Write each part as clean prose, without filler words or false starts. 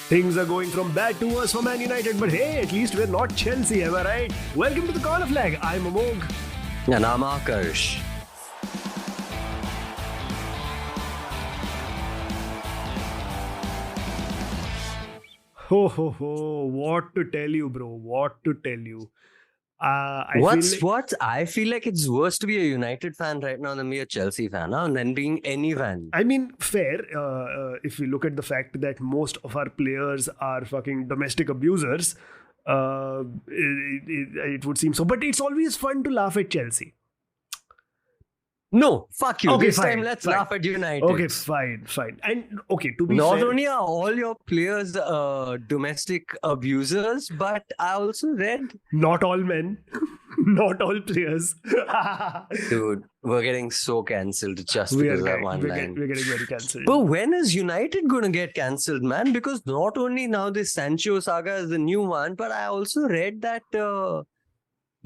Things are going from bad to worse for Man United, but hey, at least we're not Chelsea, am I right? Welcome to the Corner Flag. I'm Amogh. And I'm Aakarsh. Ho ho ho! What to tell you, bro? What to tell you? I feel like it's worse to be a United fan right now than be a Chelsea fan, than being any fan. I mean, fair. If we look at the fact that most of our players are fucking domestic abusers, it would seem so. But it's always fun to laugh at Chelsea. No, fuck you. Okay, this fine, time let's fine. laugh at United. Okay, fine. And okay, to be Not fair, only are all your players domestic abusers, but I also read... not all men, not all players. Dude, we're getting so cancelled just because of that one line. We're getting very cancelled. But when is United going to get cancelled, man? Because not only now this Sancho saga is the new one, but I also read that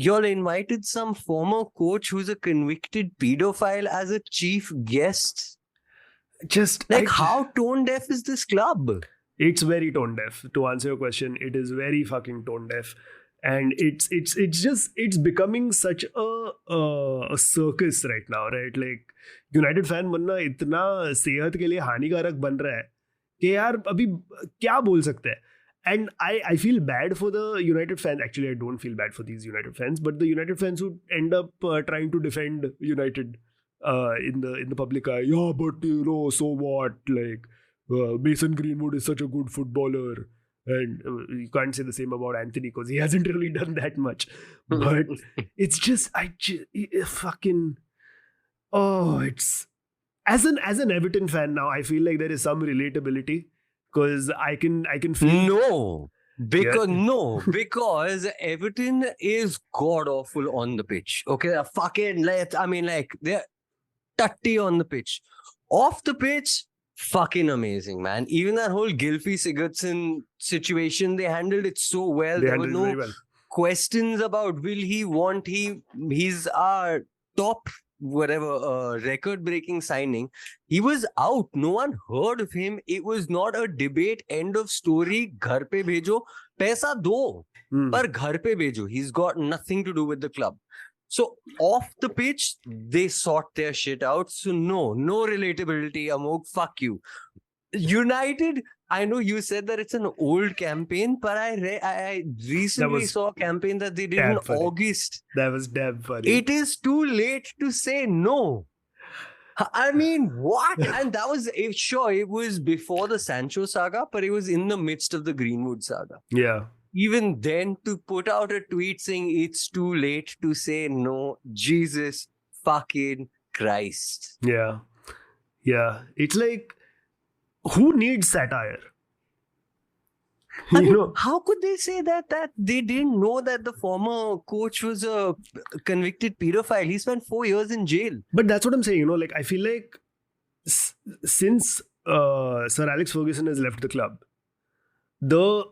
y'all invited some former coach who's a convicted pedophile as a chief guest. How tone deaf is this club? It's very tone deaf. To answer your question, it is very fucking tone deaf. And it's becoming such a circus right now, right? Like United fan बनना इतना सेहत के लिए हानिकारक बन रहा है कि यार अभी क्या बोल सकते हैं. And I feel bad for the United fans. Actually, I don't feel bad for these United fans, but the United fans who end up trying to defend United in the public eye. Yeah, but so what? Like Mason Greenwood is such a good footballer. And you can't say the same about Antony because he hasn't really done that much. But it's just, it's... As an Everton fan now, I feel like there is some relatability because I can feel... Because Everton is god-awful on the pitch. Okay, they're tutty on the pitch. Off the pitch, fucking amazing, man. Even that whole Gylfi Sigurdsson situation, they handled it so well. There were no questions about he's our top record-breaking signing. He was out. No one heard of him. It was not a debate. End of story. Ghar pe bhejo. Paisa do. Par ghar pe bhejo. He's got nothing to do with the club. So off the pitch, they sort their shit out. So no relatability, Amogh. Fuck you. United, I know you said that it's an old campaign, but I recently saw a campaign that they did in August. That was damn funny. It is too late to say no. I mean, what? And that was, sure, it was before the Sancho saga, but it was in the midst of the Greenwood saga. Yeah. Even then, to put out a tweet saying it's too late to say no, Jesus fucking Christ. Yeah. It's like, who needs satire? How could they say that they didn't know that the former coach was a convicted pedophile? He spent 4 years in jail. But that's what I'm saying. I feel like since Sir Alex Ferguson has left the club, the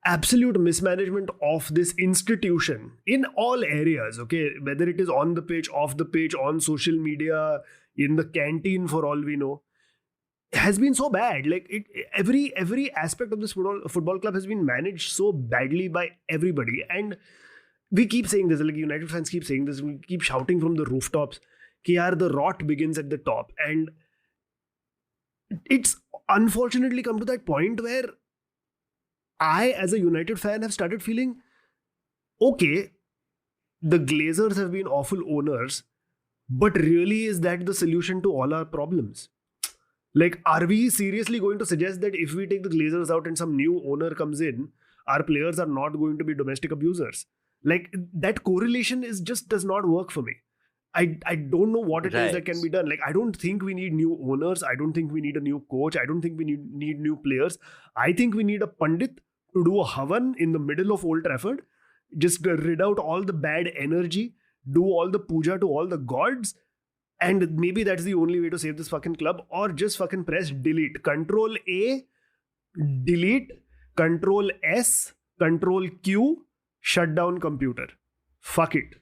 absolute mismanagement of this institution in all areas, okay, whether it is on the pitch, off the pitch, on social media, in the canteen for all we know, has been so bad. Like every aspect of this football club has been managed so badly by everybody. And we keep saying this, like United fans keep saying this, we keep shouting from the rooftops ki yaar, the rot begins at the top. And it's unfortunately come to that point where I, as a United fan, have started feeling, okay, the Glazers have been awful owners, but really is that the solution to all our problems? Like, are we seriously going to suggest that if we take the Glazers out and some new owner comes in, our players are not going to be domestic abusers? Like, that correlation does not work for me. I don't know what it is that can be done. Like, I don't think we need new owners. I don't think we need a new coach. I don't think we need new players. I think we need a Pandit to do a Havan in the middle of Old Trafford. Just rid out all the bad energy. Do all the puja to all the gods. And maybe that's the only way to save this fucking club. Or just fucking press delete. Control A, delete, Control S, Control Q, shut down computer. Fuck it.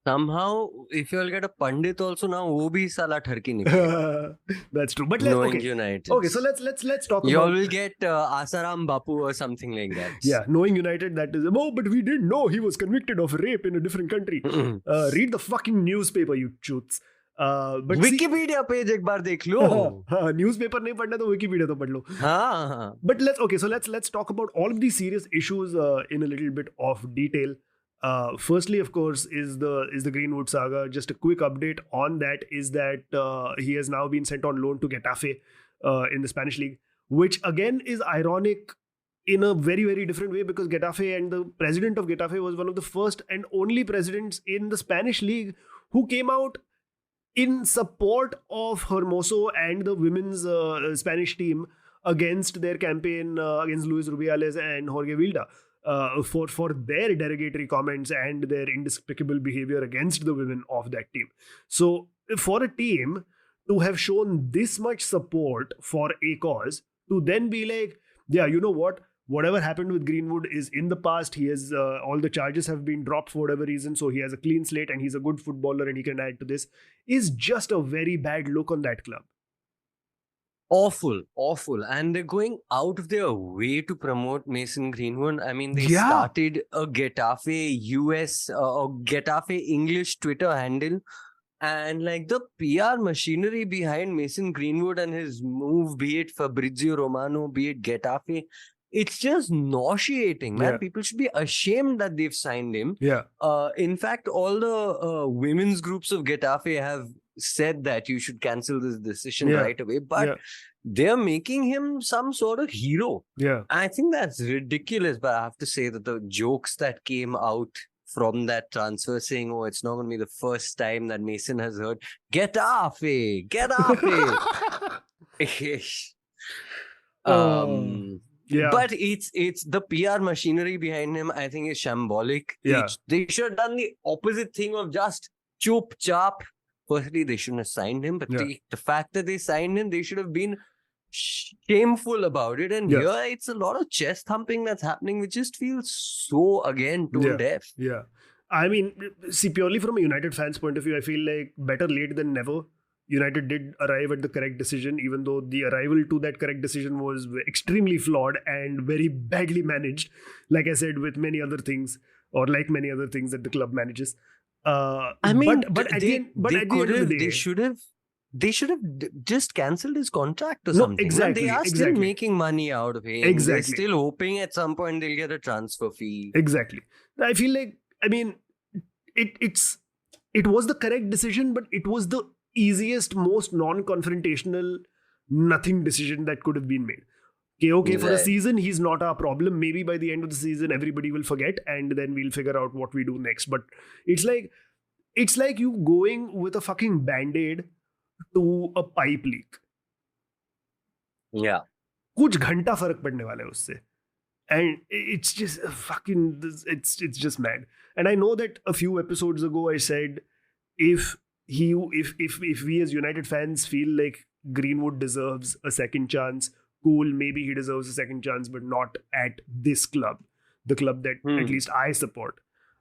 Somehow, if you'll get a Pandit also now, वो भी साला ठरकी निकलेगा. That's true. But Knowing okay. United. Okay, so let's talk You all about will get Asaram Bapu or something like that. yeah, knowing United, that is, oh, but we didn't know he was convicted of rape in a different country. Read the fucking newspaper, you choots. But Wikipedia page एक बार देख लो. Newspaper नहीं पढ़ना तो Wikipedia तो पढ़ लो. हाँ. But let's talk about all of these serious issues in a little bit of detail. Firstly, of course, is the Greenwood saga. Just a quick update on that is that he has now been sent on loan to Getafe in the Spanish league, which again is ironic in a very, very different way, because Getafe and the president of Getafe was one of the first and only presidents in the Spanish league who came out in support of Hermoso and the women's Spanish team against their campaign against Luis Rubiales and Jorge Vilda. For their derogatory comments and their indescribable behavior against the women of that team. So for a team to have shown this much support for a cause, to then be like, yeah, you know what? Whatever happened with Greenwood is in the past. He has all the charges have been dropped for whatever reason, so he has a clean slate and he's a good footballer and he can add to this, is just a very bad look on that club. Awful. And they're going out of their way to promote Mason Greenwood. I mean, they started a Getafe US or Getafe English Twitter handle. And like the PR machinery behind Mason Greenwood and his move, be it Fabrizio Romano, be it Getafe, it's just nauseating, man. Yeah. People should be ashamed that they've signed him. Yeah. In fact, all the women's groups of Getafe have said that you should cancel this decision right away, but they're making him some sort of hero. Yeah. I think that's ridiculous, but I have to say that the jokes that came out from that transfer saying, oh, it's not going to be the first time that Mason has heard, Getafe. But it's the PR machinery behind him, I think, is shambolic. Yeah. They should have done the opposite thing of just chup chap. Firstly, they shouldn't have signed him, but the fact that they signed him, they should have been shameful about it. And here, it's a lot of chest thumping that's happening, which just feels so, again, tone deaf. Yeah. I mean, see, purely from a United fan's point of view, I feel like better late than never. United did arrive at the correct decision, even though the arrival to that correct decision was extremely flawed and very badly managed, like I said, with many other things, or like many other things that the club manages. I mean, but at the end of the day, they should have just cancelled his contract or something. Exactly. They are still making money out of him. Exactly. They're still hoping at some point they'll get a transfer fee. Exactly. I feel like, I mean, it was the correct decision, but it was the easiest, most non-confrontational, nothing decision that could have been made. Okay, for a season, he's not our problem. Maybe by the end of the season, everybody will forget and then we'll figure out what we do next. But it's like you going with a fucking band-aid to a pipe leak. Yeah. कुछ घंटा फर्क पड़ने वाला है उससे. And it's just fucking, it's just mad. And I know that a few episodes ago I said, if we as United fans feel like Greenwood deserves a second chance, cool, maybe he deserves a second chance, but not at this club, the club that at least I support.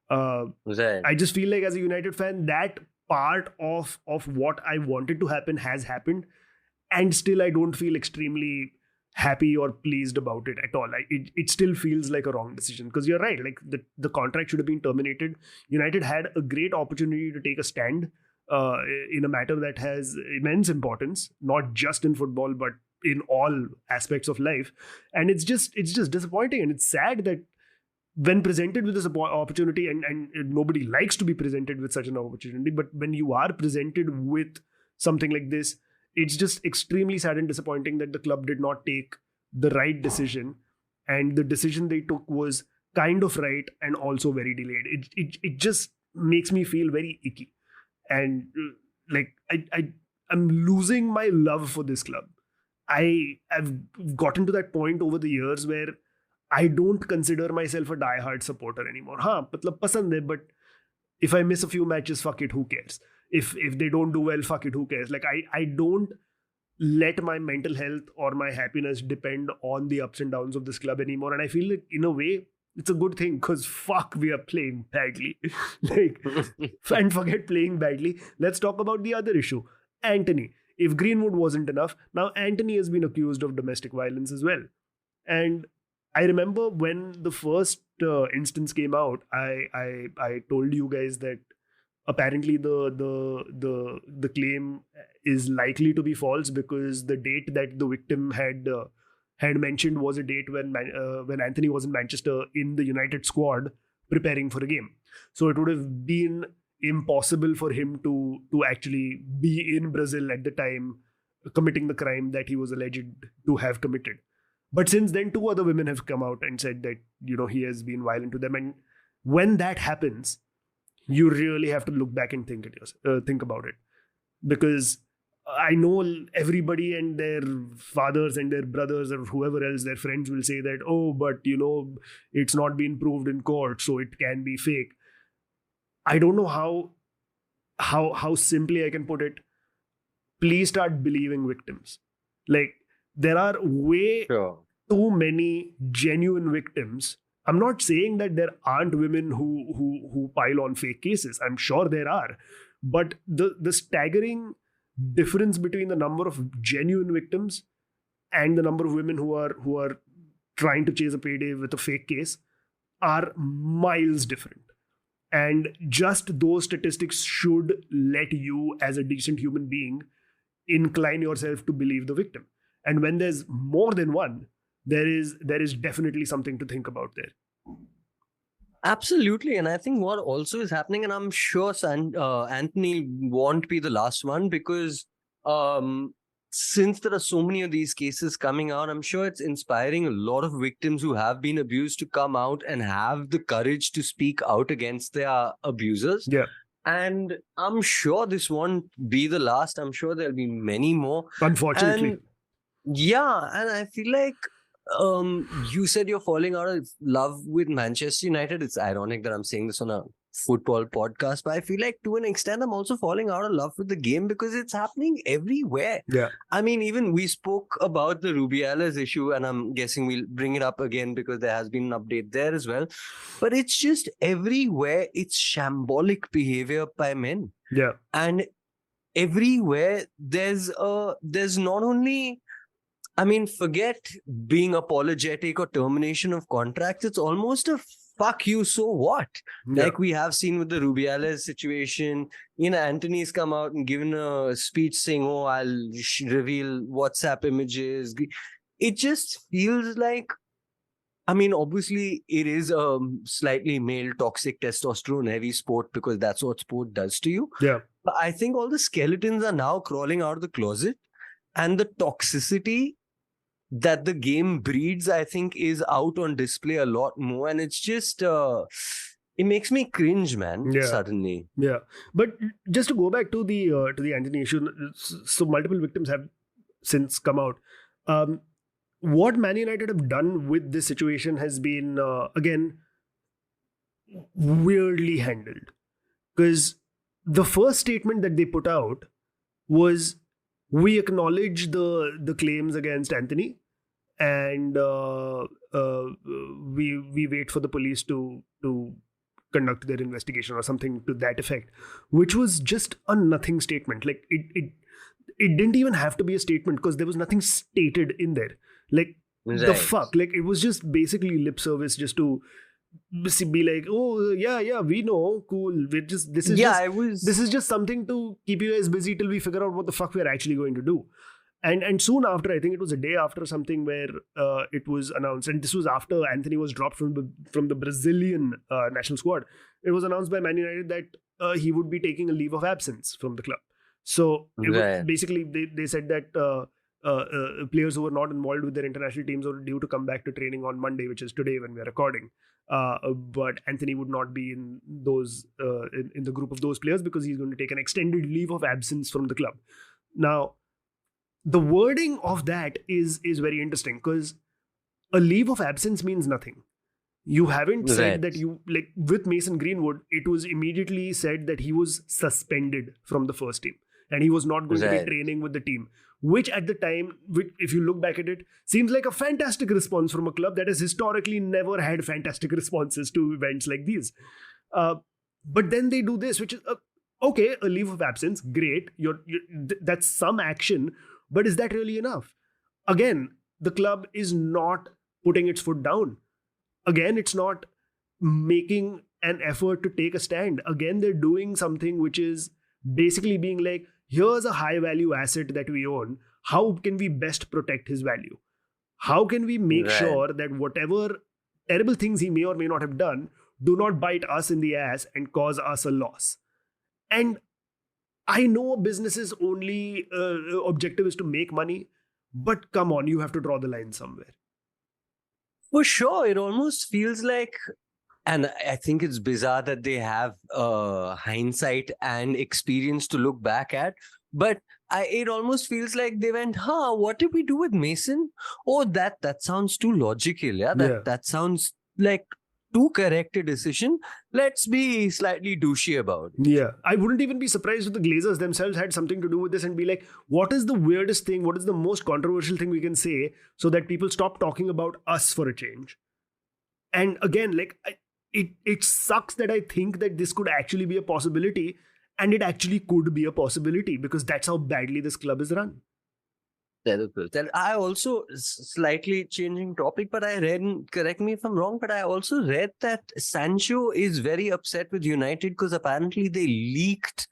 I just feel like as a United fan, that part of what I wanted to happen has happened, and still I don't feel extremely happy or pleased about it at all. It still feels like a wrong decision, because you're right, like the contract should have been terminated. United had a great opportunity to take a stand in a matter that has immense importance, not just in football, but in all aspects of life. And it's just disappointing, and it's sad that when presented with this opportunity, and nobody likes to be presented with such an opportunity, but when you are presented with something like this, it's just extremely sad and disappointing that the club did not take the right decision, and the decision they took was kind of right and also very delayed. It just makes me feel very icky, and like I'm losing my love for this club. I've gotten to that point over the years where I don't consider myself a die-hard supporter anymore. मतलब पसंद है, but if I miss a few matches, fuck it, who cares? If they don't do well, fuck it, who cares? Like I don't let my mental health or my happiness depend on the ups and downs of this club anymore. And I feel like in a way, it's a good thing because fuck, we are playing badly. Like, and forget playing badly. Let's talk about the other issue. Antony. If Greenwood wasn't enough, now Antony has been accused of domestic violence as well. And I remember when the first instance came out, I told you guys that apparently the claim is likely to be false because the date that the victim had mentioned was a date when Antony was in Manchester in the United squad preparing for a game. So it would have been impossible for him to actually be in Brazil at the time committing the crime that he was alleged to have committed. But since then, 2 other women have come out and said that, he has been violent to them. And when that happens, you really have to look back and think about it. Because I know everybody and their fathers and their brothers or whoever else, their friends will say that, oh, but it's not been proved in court, so it can be fake. I don't know how simply I can put it. Please start believing victims. Like, there are way too many genuine victims. I'm not saying that there aren't women who pile on fake cases. I'm sure there are. But the staggering difference between the number of genuine victims and the number of women who are trying to chase a payday with a fake case are miles different. And just those statistics should let you, as a decent human being, incline yourself to believe the victim. And when there's more than one, there is definitely something to think about there. Absolutely. And I think what also is happening, and I'm sure Antony won't be the last one, because since there are so many of these cases coming out, I'm sure it's inspiring a lot of victims who have been abused to come out and have the courage to speak out against their abusers. Yeah. And I'm sure this won't be the last. I'm sure there'll be many more. Unfortunately. And I feel like you said you're falling out of love with Manchester United. It's ironic that I'm saying this on a football podcast, but I feel like to an extent I'm also falling out of love with the game because it's happening everywhere. Yeah. I mean, even we spoke about the Rubiales issue, and I'm guessing we'll bring it up again because there has been an update there as well. But it's just everywhere. It's shambolic behavior by men. Yeah. And everywhere there's not only, I mean, forget being apologetic or termination of contracts. It's almost a fuck you, so what? Yeah. Like we have seen with the Rubiales situation. Antony's come out and given a speech saying, oh, I'll reveal WhatsApp images. It just feels like, I mean, obviously it is a slightly male toxic testosterone heavy sport because that's what sport does to you. Yeah. But I think all the skeletons are now crawling out of the closet, and the toxicity that the game breeds, I think, is out on display a lot more. And it's just, it makes me cringe, man, suddenly. Yeah. But just to go back to the Antony issue, so multiple victims have since come out. What Man United have done with this situation has been, again, weirdly handled. Because the first statement that they put out was, we acknowledge the claims against Antony, and we wait for the police to conduct their investigation or something to that effect, which was just a nothing statement. Like it didn't even have to be a statement because there was nothing stated in there. Like the fuck, like it was just basically lip service just to be like, oh yeah, we know, cool. This is just something to keep you guys busy till we figure out what the fuck we're actually going to do. And soon after, I think it was a day after something where it was announced, and this was after Antony was dropped from the Brazilian national squad. It was announced by Man United that he would be taking a leave of absence from the club. So it was basically they said that players who were not involved with their international teams are due to come back to training on Monday, which is today when we are recording. But Antony would not be in those in the group of those players because he's going to take an extended leave of absence from the club. Now, the wording of that is very interesting because a leave of absence means nothing. You haven't said that you, like with Mason Greenwood, it was immediately said that he was suspended from the first team. and he was not going to be Right. training with the team. Which at the time, if you look back at it, seems like a fantastic response from a club that has historically never had fantastic responses to events like these. But then they do this, which is okay, a leave of absence, great. That's some action, but is that really enough? Again, the club is not putting its foot down. Again, it's not making an effort to take a stand. Again, they're doing something which is basically being like, here's a high value asset that we own. How can we best protect his value? How can we make Right. sure that whatever terrible things he may or may not have done do not bite us in the ass and cause us a loss? And I know a business's only objective is to make money, but come on, you have to draw the line somewhere. For sure, it almost feels like, and I think it's bizarre that they have hindsight and experience to look back at, but it almost feels like they went, what did we do with Mason? Oh, that sounds too logical. Yeah, that sounds like too correct a decision. Let's be slightly douchey about it. Yeah, I wouldn't even be surprised if the Glazers themselves had something to do with this and be like, what is the weirdest thing? What is the most controversial thing we can say so that people stop talking about us for a change? And again, like, it sucks that I think that this could actually be a possibility, and it actually could be a possibility because that's how badly this club is run. Terrible. I also, slightly changing topic, but I read, correct me if I'm wrong, but I also read that Sancho is very upset with United because apparently they leaked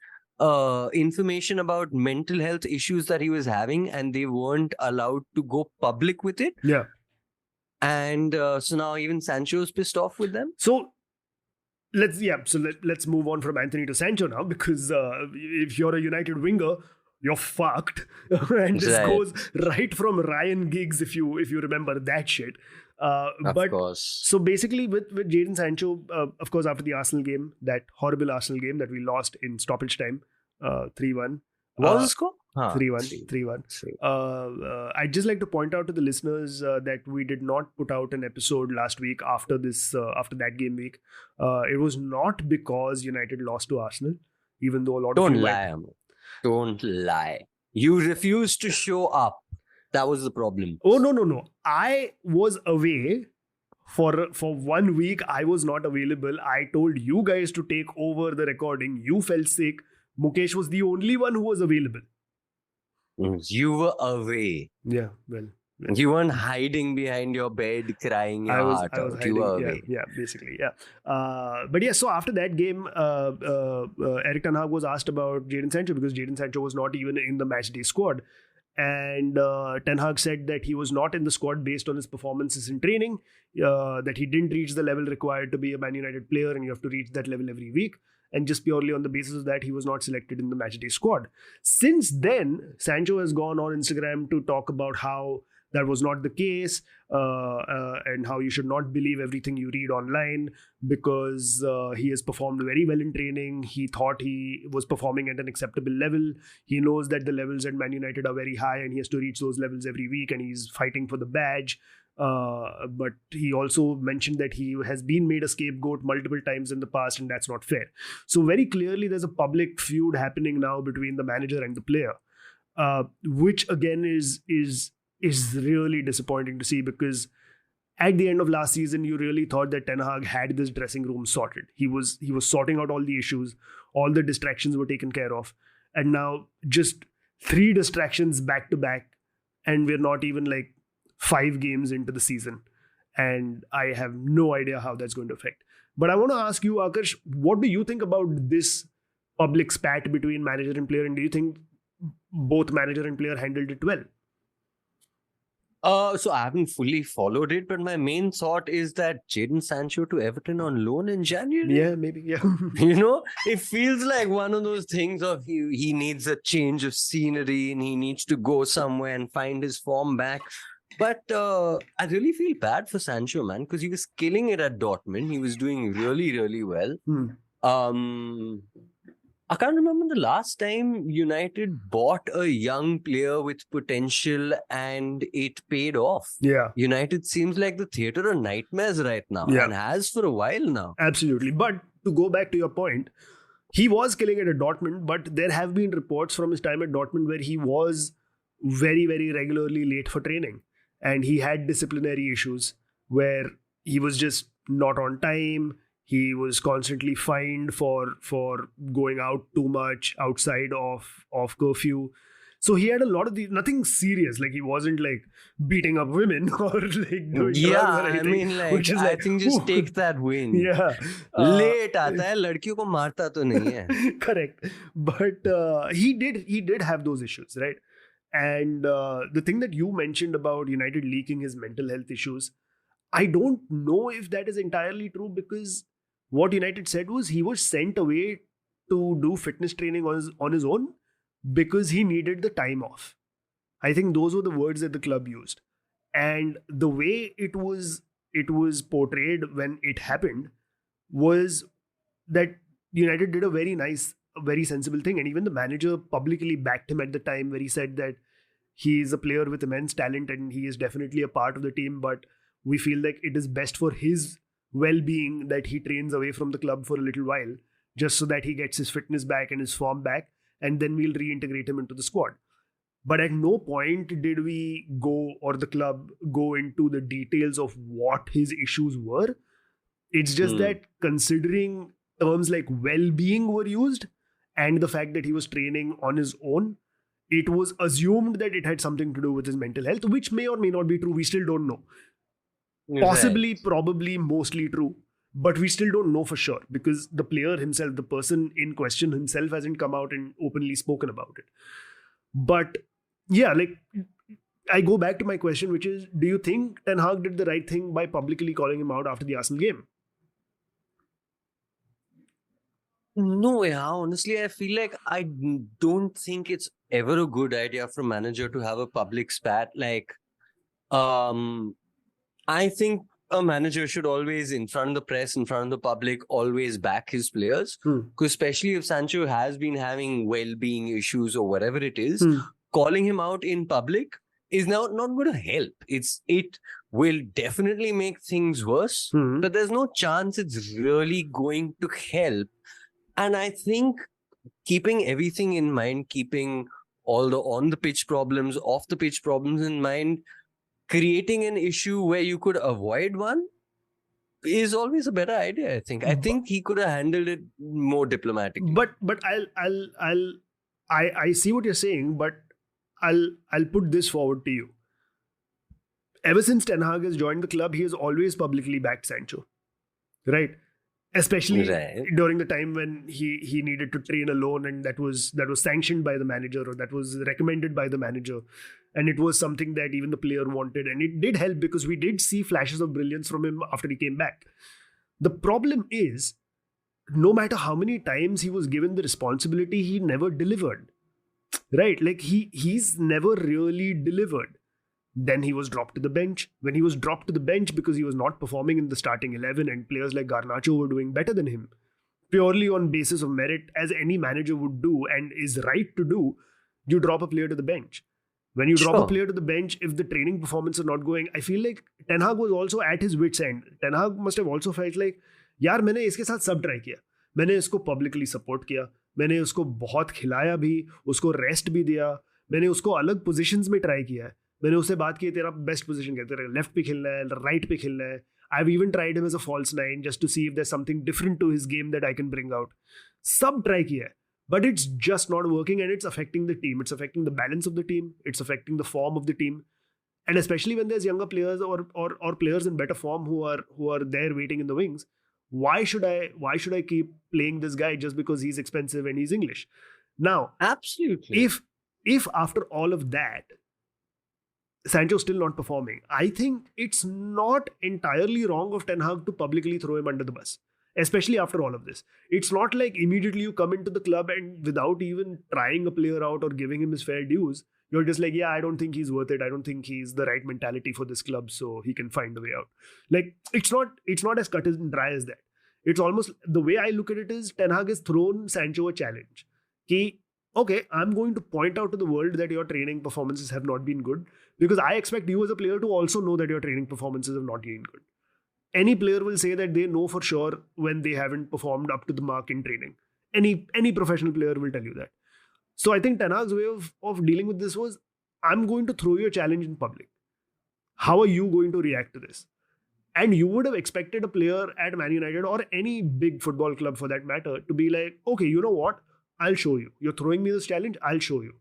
information about mental health issues that he was having and they weren't allowed to go public with it. Yeah. And so now even Sancho's pissed off with them. So let's move on from Antony to Sancho now, because if you're a United winger, you're fucked. And this Right. goes right from Ryan Giggs, if you remember that shit. Of course. So basically with Jadon Sancho, of course, after the Arsenal game, that horrible Arsenal game that we lost in stoppage time, 3-1. What was the score? 3-1. I'd just like to point out to the listeners that we did not put out an episode last week after that game week. It was not because United lost to Arsenal, even though a lot of Don't you lie, Amogh. Don't lie. You refused to show up. That was the problem. Oh, no. I was away for 1 week. I was not available. I told you guys to take over the recording. You fell sick. Mukesh was the only one who was available. You were away. Yeah, well. You weren't hiding behind your bed crying your heart out. hiding, You were away. Yeah, basically, yeah. But yeah, so after that game, Erik Ten Hag was asked about Jadon Sancho because Jadon Sancho was not even in the match day squad. And Ten Hag said that he was not in the squad based on his performances in training, that he didn't reach the level required to be a Man United player, and you have to reach that level every week. And just purely on the basis of that, he was not selected in the matchday squad. Since then, Sancho has gone on Instagram to talk about how that was not the case, and how you should not believe everything you read online, because he has performed very well in training. He thought he was performing at an acceptable level. He knows that the levels at Man United are very high and he has to reach those levels every week, and he's fighting for the badge. But he also mentioned that he has been made a scapegoat multiple times in the past, and that's not fair. So very clearly there's a public feud happening now between the manager and the player, which again is really disappointing to see, because at the end of last season, you really thought that Ten Hag had this dressing room sorted. He was sorting out all the issues, all the distractions were taken care of, and now just 3 distractions back to back, and we're not even like 5 games into the season, and I have no idea how that's going to affect. But I want to ask you, Aakarsh, what do you think about this public spat between manager and player, and do you think both manager and player handled it well? So I haven't fully followed it, but my main thought is that Jadon Sancho to Everton on loan in January. Yeah, maybe. Yeah. It feels like one of those things of he needs a change of scenery and he needs to go somewhere and find his form back. But I really feel bad for Sancho, man, because he was killing it at Dortmund. He was doing really, really well. I can't remember the last time United bought a young player with potential and it paid off. Yeah. United seems like the theatre of nightmares right now, and has for a while now. Absolutely. But to go back to your point, He was killing it at Dortmund, but there have been reports from his time at Dortmund where he was very, very regularly late for training. And he had disciplinary issues where he was just not on time. He was constantly fined for going out too much outside of curfew. So he had a lot of these, nothing serious. Like he wasn't like beating up women or like doing drugs or I anything. mean, like, which is I think just whew. take that win. Yeah. Late आता है, लड़कियों को मारता तो नहीं है. Correct. But he did have those issues, right? And the thing that you mentioned about United leaking his mental health issues, I don't know if that is entirely true, because what United said was he was sent away to do fitness training on his own because he needed the time off. I think those were the words that the club used. And the way it was portrayed when it happened was that United did a very nice, very sensible thing. And even the manager publicly backed him at the time, where he said that he is a player with immense talent and he is definitely a part of the team, but we feel like it is best for his well-being that he trains away from the club for a little while, just so that he gets his fitness back and his form back, and then we'll reintegrate him into the squad. But at no point did we go, or the club go into the details of what his issues were. It's just that considering terms like well-being were used and the fact that he was training on his own, it was assumed that it had something to do with his mental health, which may or may not be true. We still don't know. Possibly, probably, mostly true. But we still don't know for sure, because the player himself, the person in question himself, hasn't come out and openly spoken about it. But yeah, like, I go back to my question, which is, do you think Ten Hag did the right thing by publicly calling him out after the Arsenal game? No, yeah, honestly, I feel like I don't think it's ever a good idea for a manager to have a public spat. Like, I think a manager should always, in front of the press, in front of the public, always back his players. Because especially if Sancho has been having well-being issues or whatever it is, calling him out in public is now not going to help. It will definitely make things worse, but there's no chance it's really going to help. And I think keeping everything in mind, keeping all the on-the-pitch problems, off-the-pitch problems in mind, creating an issue where you could avoid one is always a better idea, I think. I think he could have handled it more diplomatically. But I see what you're saying, but I'll put this forward to you. Ever since Ten Hag has joined the club, he has always publicly backed Sancho, right? Especially during the time when he needed to train alone, and that was sanctioned by the manager, or that was recommended by the manager, and it was something that even the player wanted, and it did help because we did see flashes of brilliance from him after he came back. The problem is, no matter how many times he was given the responsibility, he never delivered, right? Like he's never really delivered. Then he was dropped to the bench. When he was dropped to the bench because he was not performing in the starting 11 and players like Garnacho were doing better than him, purely on basis of merit, as any manager would do and is right to do, you drop a player to the bench. When you drop a player to the bench, if the training performance is not going, I feel like Ten Hag was also at his wit's end. Ten Hag must have also felt like, यार मैंने इसके साथ सब try किया, मैंने इसको publicly support किया, मैंने उसको बहुत खिलाया भी, उसको रेस्ट भी दिया, मैंने उसको अलग पोजीशंस में ट्राई किया है, मैंने उससे बात की तेरा बेस्ट पोजीशन क्या है, तेरा लेफ्ट पे खेलना है, राइट पे खेलना है. I've even tried him as a false nine just to see if there's something different to his game that I can bring out. सब ट्राई किया है, but it's just not working, and it's affecting the team. It's affecting the balance of the team. It's affecting the form of the team, and especially when there's younger players or players in better form who are there waiting in the wings. Why should I keep playing this guy just because he's expensive and he's English? Now, absolutely. If after all of that, Sancho's still not performing, I think it's not entirely wrong of Ten Hag to publicly throw him under the bus, especially after all of this. It's not like immediately you come into the club and without even trying a player out or giving him his fair dues, you're just like, yeah, I don't think he's worth it. I don't think he's the right mentality for this club, so he can find a way out. Like, it's not as cut and dry as that. It's almost, the way I look at it is, Ten Hag has thrown Sancho a challenge. Okay, I'm going to point out to the world that your training performances have not been good, because I expect you as a player to also know that your training performances have not been good. Any player will say that they know for sure when they haven't performed up to the mark in training. Any professional player will tell you that. So I think Ten Hag's way of dealing with this was, I'm going to throw you a challenge in public. How are you going to react to this? And you would have expected a player at Man United or any big football club for that matter to be like, okay, you know what? I'll show you. You're throwing me this challenge, I'll show you.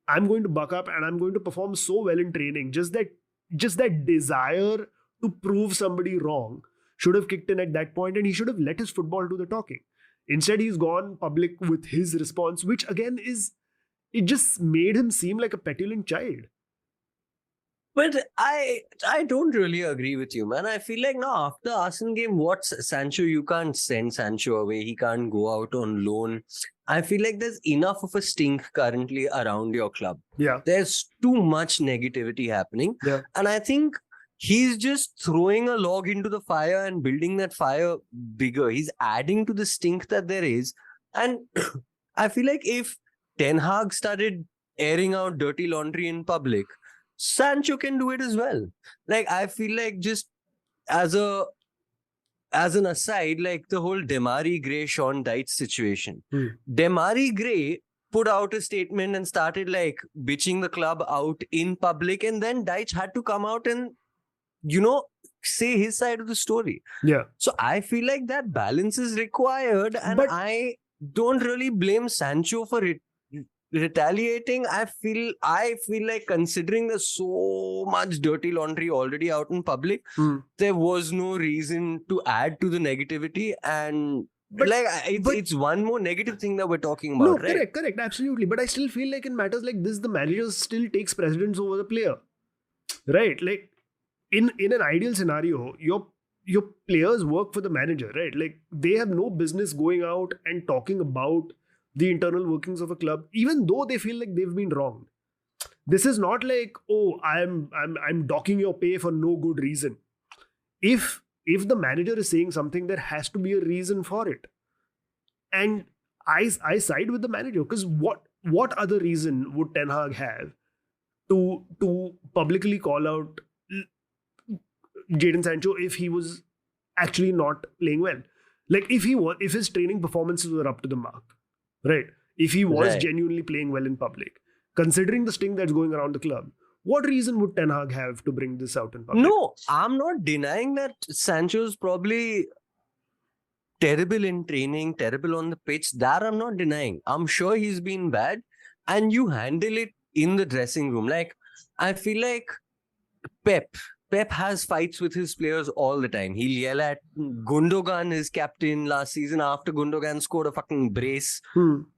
I'm going to buck up and I'm going to perform so well in training. Just that desire to prove somebody wrong should have kicked in at that point, and he should have let his football do the talking. Instead, he's gone public with his response, which again it just made him seem like a petulant child. But I don't really agree with you, man. I feel like now after Arsenal game, what's Sancho? You can't send Sancho away. He can't go out on loan. I feel like there's enough of a stink currently around your club. Yeah. There's too much negativity happening. Yeah. And I think he's just throwing a log into the fire and building that fire bigger. He's adding to the stink that there is. And I feel like if Ten Hag started airing out dirty laundry in public, Sancho can do it as well. Like, I feel like just as an aside, like the whole Demari Gray Sean Dyche situation. Demari Gray put out a statement and started like bitching the club out in public, and then Dyche had to come out and, you know, say his side of the story. Yeah. So I feel like that balance is required, and I don't really blame Sancho for it. Retaliating. I feel like, considering there's so much dirty laundry already out in public, there was no reason to add to the negativity, and it's one more negative thing that we're talking about. No, right? correct, absolutely. But I still feel like in matters like this, the manager still takes precedence over the player, right? Like in an ideal scenario, your players work for the manager, right? Like they have no business going out and talking about the internal workings of a club, even though they feel like they've been wronged. This is not like, oh, I'm docking your pay for no good reason. If the manager is saying something, there has to be a reason for it. And I side with the manager, because what other reason would Ten Hag have to publicly call out Jadon Sancho if he was actually not playing well? Like if his training performances were up to the mark. Right. If he was genuinely playing well in public, considering the stink that's going around the club, what reason would Ten Hag have to bring this out in public? No, I'm not denying that Sancho's probably terrible in training, terrible on the pitch. That I'm not denying. I'm sure he's been bad, and you handle it in the dressing room. Like, I feel like Pep has fights with his players all the time. He'll yell at Gundogan, his captain, last season after Gundogan scored a fucking brace.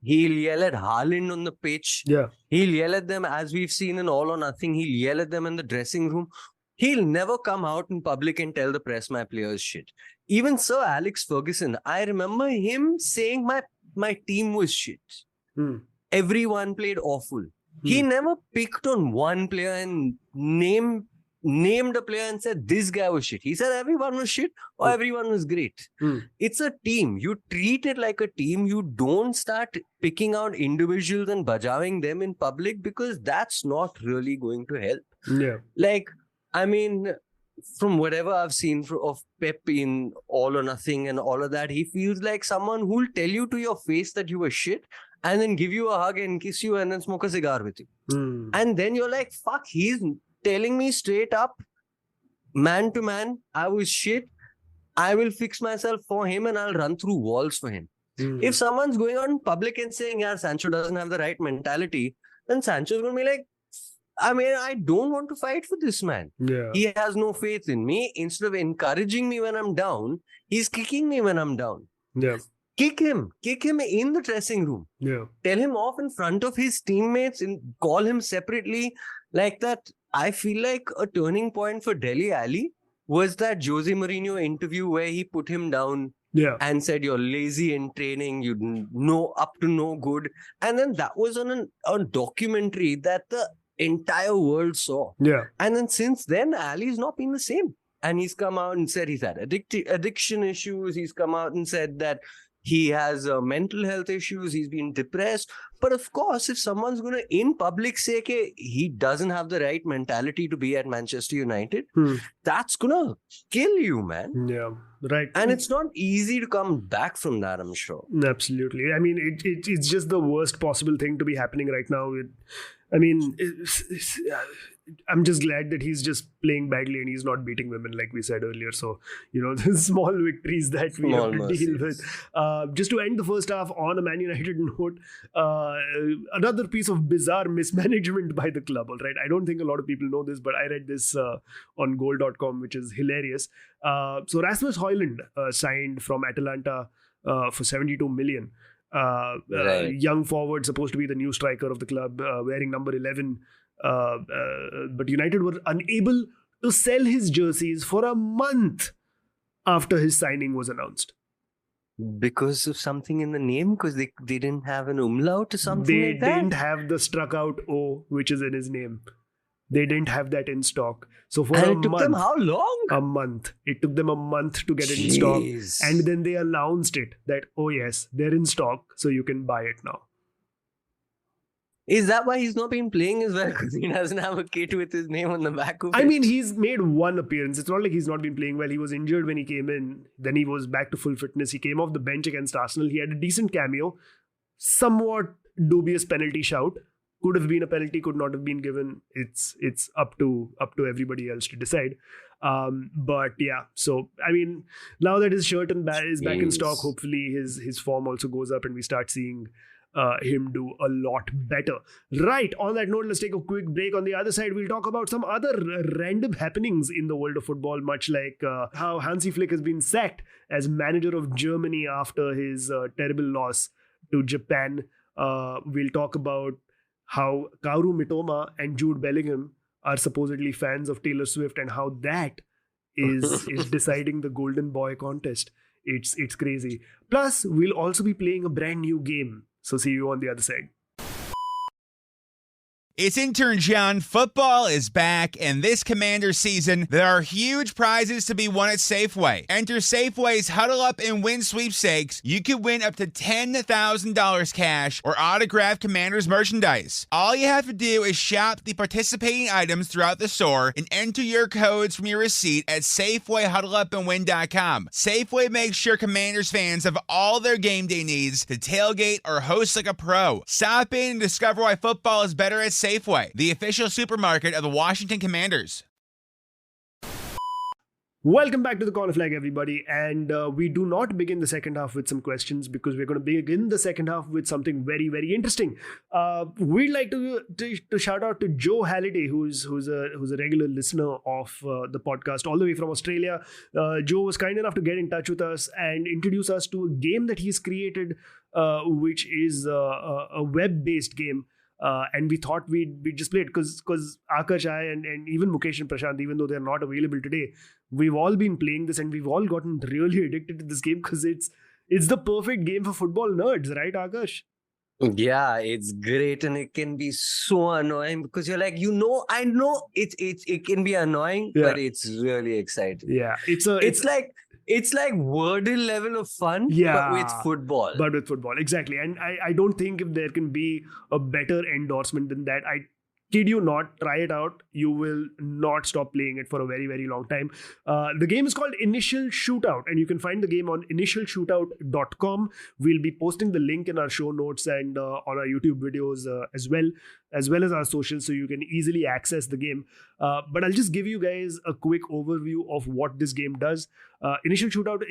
He'll yell at Haaland on the pitch. Yeah. He'll yell at them, as we've seen in All or Nothing. He'll yell at them in the dressing room. He'll never come out in public and tell the press my players shit. Even Sir Alex Ferguson, I remember him saying my team was shit. Everyone played awful. He never picked on one player and named a player and said this guy was shit. He said everyone was shit or everyone was great. It's a team. You treat it like a team. You don't start picking out individuals and bajawing them in public, because that's not really going to help. Yeah. Like, I mean, from whatever I've seen of Pep in All or Nothing and all of that, he feels like someone who'll tell you to your face that you were shit and then give you a hug and kiss you and then smoke a cigar with you. And then you're like, fuck, he's telling me straight up, man to man, I was shit. I will fix myself for him and I'll run through walls for him. If someone's going on public and saying, yeah, Sancho doesn't have the right mentality, then Sancho's going to be like, I mean, I don't want to fight for this man. Yeah. He has no faith in me. Instead of encouraging me when I'm down, he's kicking me when I'm down. Yeah. Kick him in the dressing room. Yeah. Tell him off in front of his teammates and call him separately like that. I feel like a turning point for Dele Alli was that Jose Mourinho interview where he put him down and said, you're lazy in training, you know up to no good. And then that was on a documentary that the entire world saw. Yeah. And then since then, Ali's not been the same. And he's come out and said he's had addiction issues. He's come out and said that He has mental health issues. He's been depressed. But of course, if someone's going to, in public, say that he doesn't have the right mentality to be at Manchester United, that's going to kill you, man. Yeah, right. And it's not easy to come back from that, I'm sure. Absolutely. I mean, it's just the worst possible thing to be happening right now. I'm just glad that he's just playing badly and he's not beating women like we said earlier. So, the small victories that we have to deal with. Just to end the first half on a Man United note, another piece of bizarre mismanagement by the club, all right? I don't think a lot of people know this, but I read this on goal.com, which is hilarious. So Rasmus Højlund signed from Atalanta for 72 million. Right. Young forward, supposed to be the new striker of the club, wearing number 11. But United were unable to sell his jerseys for a month after his signing was announced. Because of something in the name? Because they didn't have an umlaut or something They like that? didn't have the struck out O, which is in his name. They didn't have that in stock. So for And a it took month, them how long? a month. It took them a month to get it in stock. Jeez. And then they announced it that, oh yes, they're in stock, so you can buy it now. Is that why he's not been playing as well? Because he doesn't have a kit with his name on the back of it? I mean, he's made one appearance. It's not like he's not been playing well. He was injured when he came in. Then he was back to full fitness. He came off the bench against Arsenal. He had a decent cameo. Somewhat dubious penalty shout. Could have been a penalty, could not have been given. It's up to everybody else to decide. But yeah, so I mean, now that his shirt and is back in stock, hopefully his form also goes up and we start seeing him do a lot better. Right, on that note, let's take a quick break. On the other side, we'll talk about some other random happenings in the world of football, much like how Hansi Flick has been sacked as manager of Germany after his terrible loss to Japan. We'll talk about how Kaoru Mitoma and Jude Bellingham are supposedly fans of Taylor Swift and how that is deciding the Golden Boy contest. It's crazy. Plus, we'll also be playing a brand new game. So see you on the other side. It's intern John. Football is back, and this Commander season, there are huge prizes to be won at Safeway. Enter Safeway's Huddle Up and Win sweepstakes. You could win up to $10,000 cash or autographed Commander's merchandise. All you have to do is shop the participating items throughout the store and enter your codes from your receipt at SafewayHuddleUpAndWin.com. Safeway makes sure Commanders fans have all their game day needs to tailgate or host like a pro. Stop in and discover why football is better at Safeway, the official supermarket of the Washington Commanders. Welcome back to the Corner Flag, everybody. And we do not begin the second half with some questions because we're going to begin the second half with something very, very interesting. We'd like to shout out to Joe Halliday, who's a regular listener of the podcast all the way from Australia. Joe was kind enough to get in touch with us and introduce us to a game that he's created, which is a web-based game. And we thought we'd just play it because Aakarsh, I, and even Mukesh and Prashant, even though they're not available today, we've all been playing this and we've all gotten really addicted to this game because it's the perfect game for football nerds, right, Aakarsh? Yeah, it's great, and it can be so annoying because you're like, I know it can be annoying, but it's really exciting. Yeah, it's like Wordle level of fun, yeah, but with football. Exactly. And I don't think if there can be a better endorsement than that. I kid you not, try it out. You will not stop playing it for a very, very long time. The game is called Initial Shootout, and you can find the game on initialshootout.com. We'll be posting the link in our show notes and on our YouTube videos as well as our socials, so you can easily access the game. But I'll just give you guys a quick overview of what this game does. Initial Shootout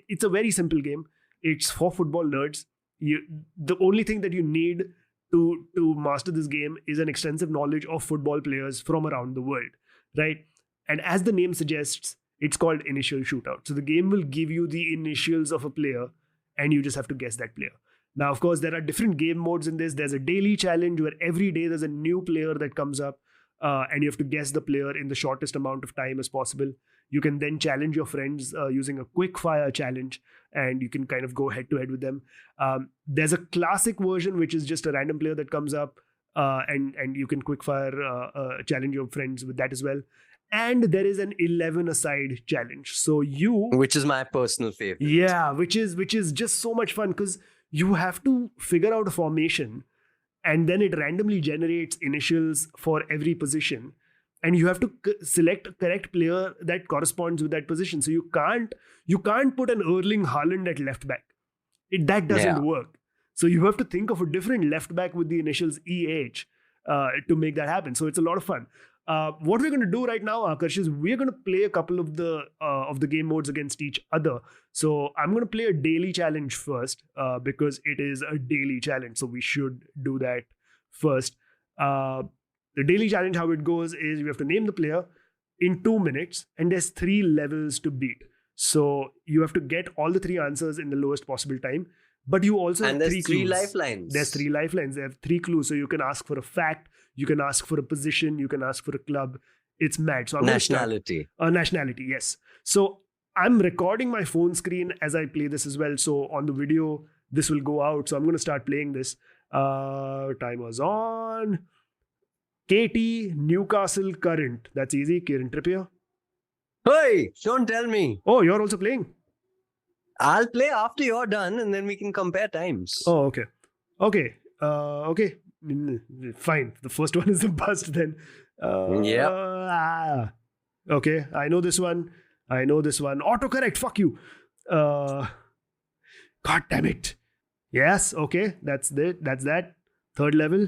it's a very simple game. It's for football nerds. The only thing that you need to master this game is an extensive knowledge of football players from around the world, right? And as the name suggests, it's called Initial Shootout. So the game will give you the initials of a player and you just have to guess that player. Now, of course, there are different game modes in this. There's a daily challenge where every day there's a new player that comes up and you have to guess the player in the shortest amount of time as possible. You can then challenge your friends using a quick fire challenge, and you can kind of go head to head with them. There's a classic version, which is just a random player that comes up and you can quick fire challenge your friends with that as well. and there is an 11-a-side challenge. So Which is my personal favorite. yeah, which is just so much fun because you have to figure out a formation, and then it randomly generates initials for every position, and you have to select a correct player that corresponds with that position. So you can't put an Erling Haaland at left back. That doesn't work. So you have to think of a different left back with the initials EH to make that happen. So it's a lot of fun. What we're going to do right now, Aakarsh, is we're going to play a couple of the game modes against each other. So I'm going to play a daily challenge first because it is a daily challenge. So we should do that first. The daily challenge, how it goes is we have to name the player in 2 minutes, and there's 3 levels to beat. So you have to get all the 3 answers in the lowest possible time. But you also have 3 clues. 3 lifelines. There's 3 lifelines. They have 3 clues. So you can ask for a fact, you can ask for a position, you can ask for a club. It's mad. So I'm nationality. Nationality, yes. So I'm recording my phone screen as I play this as well. So on the video, this will go out. So I'm going to start playing this. Timer's on. KT, Newcastle, current. That's easy. Kieran Trippier. Hey, don't tell me. Oh, you're also playing? I'll play after you're done and then we can compare times. Oh, okay. Okay. Okay. Fine. The first one is a bust then. Okay. I know this one. Autocorrect. Fuck you. God damn it. Yes. Okay. That's that. 3rd level.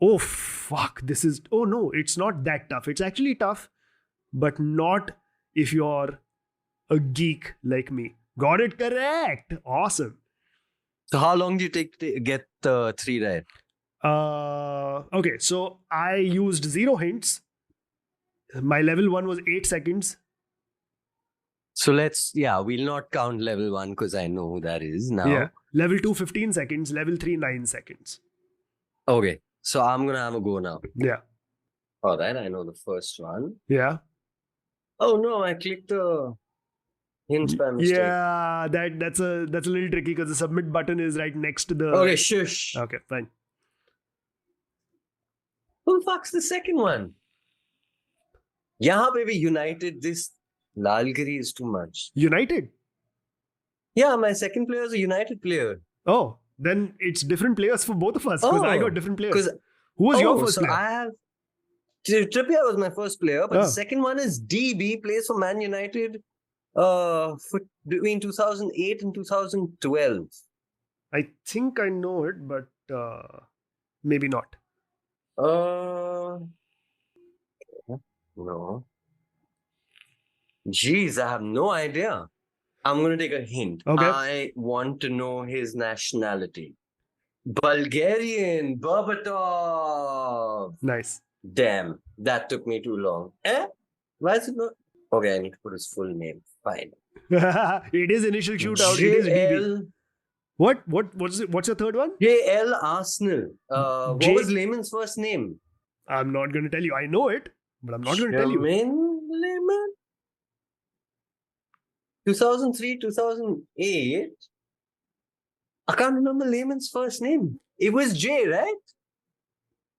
Oh, fuck. Oh, no. It's not that tough. It's actually tough, but not if you're a geek like me. Got it correct. Awesome. So how long do you take to get the 3 right? Okay, so I used 0 hints. My level 1 was 8 seconds. So we'll not count level 1 because I know who that is now. Yeah. Level 2, 15 seconds. Level 3, 9 seconds. Okay, so I'm going to have a go now. Yeah. All right, I know the first one. Yeah. Oh no, I clicked the hints by mistake. Yeah, that's a little tricky because the submit button is right next to the... Okay, shush. Okay, fine. Who the fuck's the second one? Yahan pe bhi United, this Lalgiri is too much. United? Yeah, my second player is a United player. Oh, then it's different players for both of us because I got different players. Who was your first player? I have... Trippier was my first player, but the second one is DB, plays for Man United between 2008 and 2012. I think I know it, but maybe not. No. Jeez, I have no idea. I'm going to take a hint. Okay. I want to know his nationality. Bulgarian, Berbatov. Nice. Damn, that took me too long. Why is it not? Okay, I need to put his full name. Fine. It is initial shootout. It is DB. What's your third one? JL Arsenal. What was Lehman's first name? I'm not going to tell you. I know it, but I'm not going to tell you. Lehman? 2003, 2008? I can't remember Lehman's first name. It was J, right?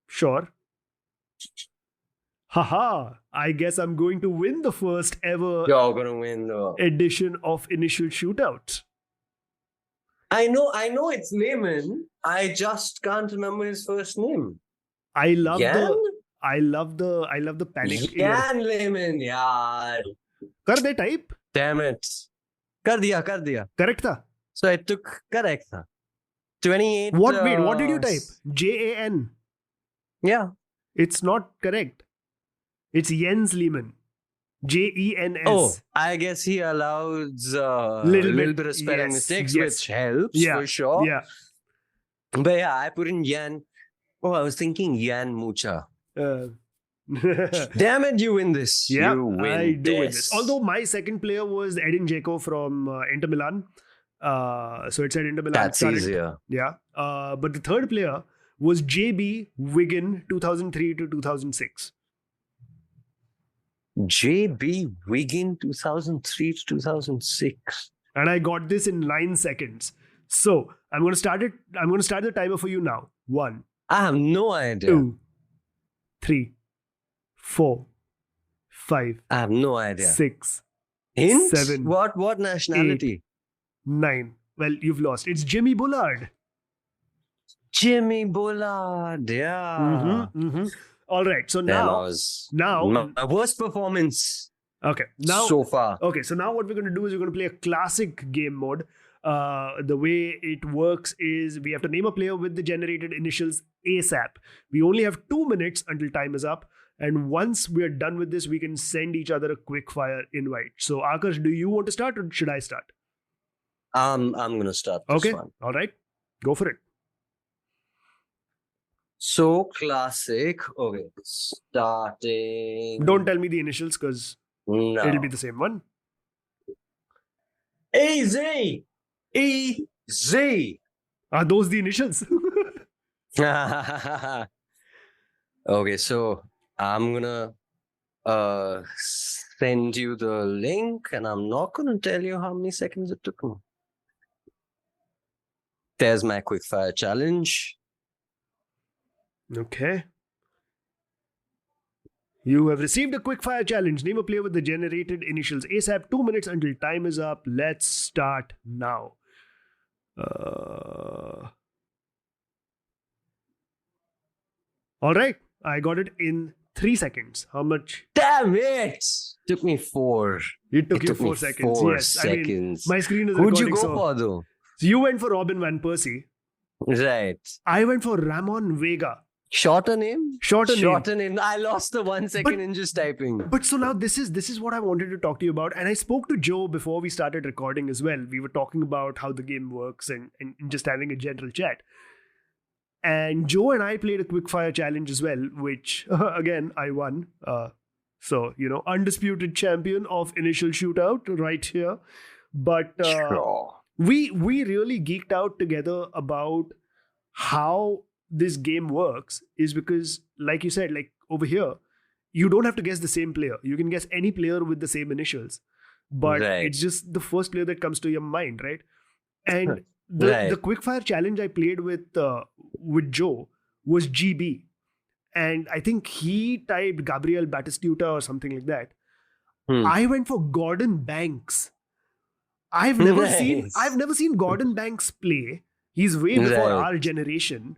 Sure. Haha, I guess I'm going to win the first ever You're gonna win though. edition of Initial Shootout. I know it's Lehman. I just can't remember his first name. I love Jan? the panic. Jan Lehman, yaar. Kar de type? Damn it. Kar diya. Correct tha? So I took correct tha. 28. Wait, what did you type? JAN. Yeah. It's not correct. It's Jens Lehmann. JENS. Oh, I guess he allows a little bit of spelling mistakes, which helps for sure. Yeah. But yeah, I put in Jan. Oh, I was thinking Jan Mucha. Damn it, you win this. Yeah, you win I do win this. this. Although my second player was Edin Dzeko from Inter Milan. So it said Inter Milan. That's easier. Yeah. But the third player was JB Wigan 2003 to 2006. JB Wigan 2003 to 2006. And I got this in 9 seconds. So I'm going to start it. I'm going to start the timer for you now. 1. I have no idea. 2, 3, 4, 5, I have no idea. 6, Hint? 7, What nationality? 9. Well, you've lost. It's Jimmy Bullard. Jimmy Bullard. Yeah. Mm-hmm. All right. So Damn, now, my worst performance okay. Now, so far. okay. So now what we're going to do is we're going to play a classic game mode. The way it works is we have to name a player with the generated initials ASAP. We only have 2 minutes until time is up. And once we're done with this, we can send each other a quick fire invite. So Aakarsh, do you want to start or should I start? I'm gonna start this Okay. one. All right. Go for it. So classic. Okay. Starting. Don't tell me the initials because No. it'll be the same one. Easy. Easy. Are those the initials? Okay, so I'm gonna send you the link, and I'm not gonna tell you how many seconds it took me. There's my quickfire challenge. Okay. You have received a quickfire challenge. Name a player with the generated initials ASAP. 2 minutes until time is up. Let's start now. All right. I got it in 3 seconds. How much? Damn it! Took me 4. It took It you took me 4 seconds. 4 Yes. I mean, seconds. my screen is Who'd recording. you go so for though? you went for Robin Van Persie. Right. I went for Ramon Vega. Shorter name? Shorter name. I lost the 1 second in just typing. But so now this is what I wanted to talk to you about. And I spoke to Joe before we started recording as well. We were talking about how the game works and just having a general chat. And Joe and I played a quickfire challenge as well, which again I won. So, undisputed champion of initial shootout right here. But Sure. we really geeked out together about how this game works is because, like you said, like over here, you don't have to guess the same player. You can guess any player with the same initials. But Right. it's just the first player that comes to your mind, right? And the Right. quickfire challenge I played with Joe was GB. And I think he typed Gabriel Batistuta or something like that. I went for Gordon Banks. I've never seen Gordon Banks play. He's way before Right. our generation.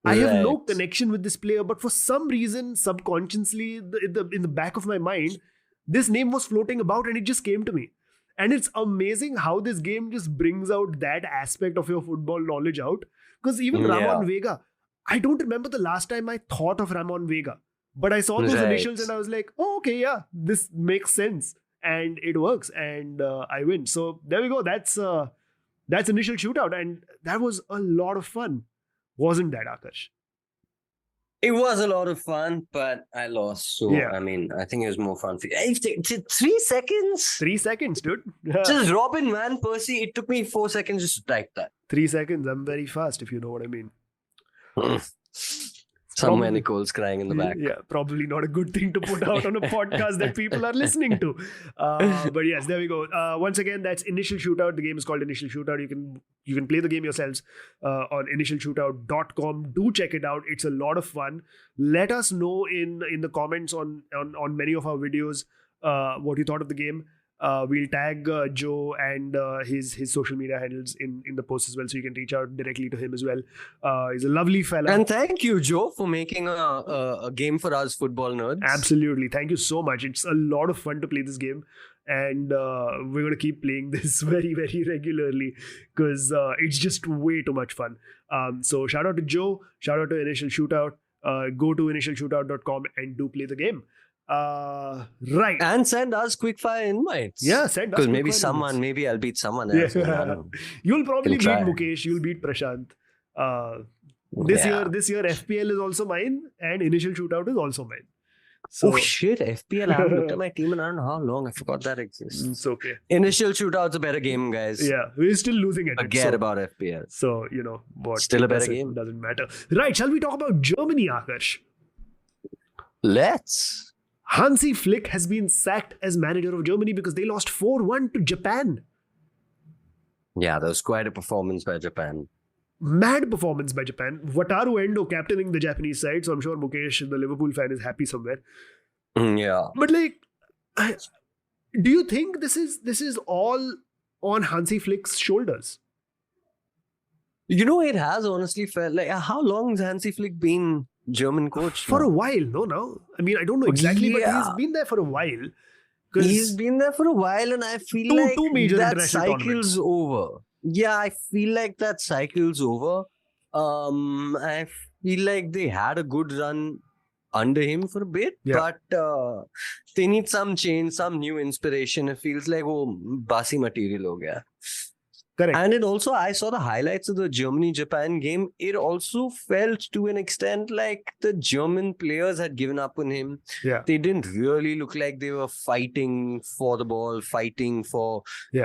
I have no Right. connection with this player, but for some reason, subconsciously, in the back of my mind, this name was floating about and it just came to me. And it's amazing how this game just brings out that aspect of your football knowledge out. Because even Yeah. Ramon Vega, I don't remember the last time I thought of Ramon Vega. But I saw those Right. initials and I was like, oh, okay, yeah, this makes sense. And it works. And I win. So there we go. That's initial shootout. And that was a lot of fun. Wasn't that, Aakarsh? It was a lot of fun, but I lost. So, Yeah. I mean, I think it was more fun for you. 3 seconds? 3 seconds, dude. Just Robin Van Persie. It took me 4 seconds just to type that. 3 seconds. I'm very fast, if you know what I mean. Somewhere Probably- Nicole's crying in the back. Yeah, probably not a good thing to put out on a podcast that people are listening to. But yes, there we go. Once again, that's Initial Shootout. The game is called Initial Shootout. You can play the game yourselves on initialshootout.com. Do check it out. It's a lot of fun. Let us know in the comments on many of our videos what you thought of the game. We'll tag Joe and his social media handles in the post as well, so you can reach out directly to him as well. He's a lovely fella. And thank you, Joe, for making a game for us football nerds. Absolutely. Thank you so much. It's a lot of fun to play this game. And we're going to keep playing this very, very regularly because it's just way too much fun. So shout out to Joe. Shout out to Initial Shootout. Go to initialshootout.com and do play the game. Right. And send us quickfire invites. Yeah, send us Because maybe quickfire invites. maybe I'll beat someone else. Yeah. I don't know. You'll probably beat Can try. Mukesh. You'll beat Prashant. This year FPL is also mine and Initial Shootout is also mine. So Oh shit, FPL. I haven't looked at my team in I don't know how long. I forgot that exists. it's okay. Initial Shootout's a better game, guys. Yeah, we're still losing at it. Forget so- about FPL. So, what? Still a better doesn't- game. Doesn't matter. Right, shall we talk about Germany, Aakarsh? Let's. Hansi Flick has been sacked as manager of Germany because they lost 4-1 to Japan. Yeah, that was quite a performance by Japan. Mad performance by Japan. Wataru Endo captaining the Japanese side, so I'm sure Mukesh, the Liverpool fan, is happy somewhere. Yeah. But Do you think this is all on Hansi Flick's shoulders? It has honestly felt like, how long has Hansi Flick been German coach For now? a while, no, now. I mean, I don't know exactly, but he's Yeah. been there for a while. He's been there for a while, and I feel Two- like two major that international cycle's tournaments. over. Yeah, I feel like that cycle's over. I feel like they had a good run under him for a bit, Yeah. but they need some change, some new inspiration. It feels like basi material ho gaya. Correct. And it also, I saw the highlights of the Germany-Japan game. It also felt to an extent like the German players had given up on him. Yeah. They didn't really look like they were fighting for the ball, fighting for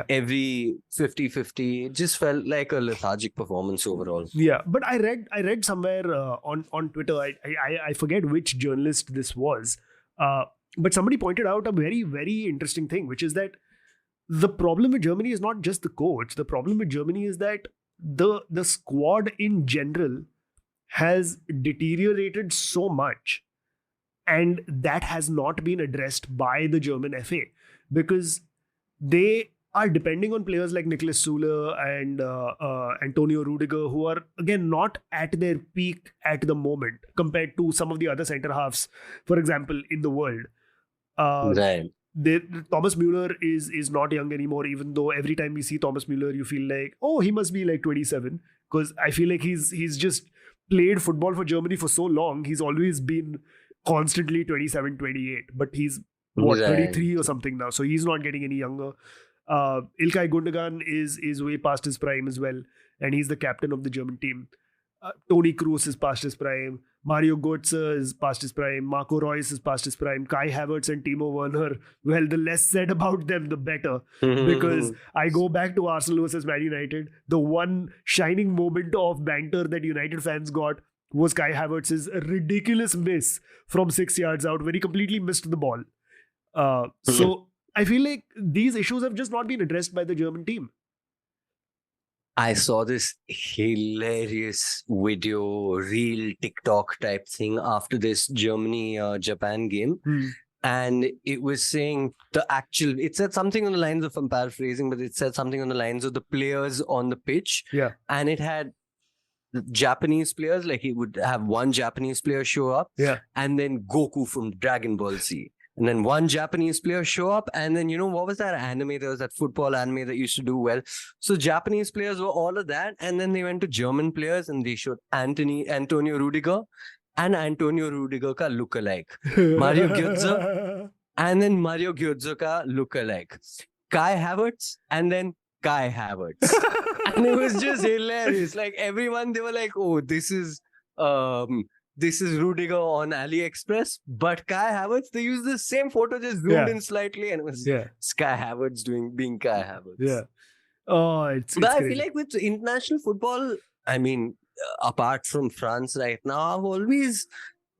every 50-50. It just felt like a lethargic performance overall. Yeah, but I read somewhere on Twitter. I forget which journalist this was, but somebody pointed out a very, very interesting thing, which is that the problem with Germany is not just the coach. The problem with Germany is that the squad in general has deteriorated so much, and that has not been addressed by the German FA, because they are depending on players like Niklas Süle and Antonio Rudiger, who are again not at their peak at the moment compared to some of the other centre halves, for example, in the world. Right. Thomas Müller is not young anymore, even though every time we see Thomas Müller, you feel like, oh, he must be like 27, because I feel like he's just played football for Germany for so long. He's always been constantly 27, 28, but he's Right. 33 or something now, so he's not getting any younger. Ilkay Gundogan is way past his prime as well, and he's the captain of the German team. Toni Kroos is past his prime. Mario Götze is past his prime. Marco Reus is past his prime. Kai Havertz and Timo Werner, well, the less said about them, the better. Because I go back to Arsenal versus Man United. The one shining moment of banter that United fans got was Kai Havertz's ridiculous miss from 6 yards out, where he completely missed the ball. So I feel like these issues have just not been addressed by the German team. I saw this hilarious video, reel TikTok type thing after this Germany-Japan game. And it was saying it said something on the lines of, I'm paraphrasing, but it said something on the lines of the players on the pitch. Yeah. And it had Japanese players, like he would have one Japanese player show up. Yeah. And then Goku from Dragon Ball Z. And then one Japanese player show up, and then, what was that anime? There was that football anime that used to do well. So Japanese players were all of that, and then they went to German players, and they showed Antonio Rudiger, and Antonio Rudiger ka lookalike. Mario Götze, and then Mario Götze ka lookalike. Kai Havertz, and then Kai Havertz. And it was just hilarious. Like everyone, they were like, oh, this is Rudiger on AliExpress, but Kai Havertz, they used the same photo, just zoomed in slightly, and it was Kai Havertz being Kai Havertz. Yeah. Oh, it's But I crazy. feel like with international football, I mean, apart from France right now, I've always,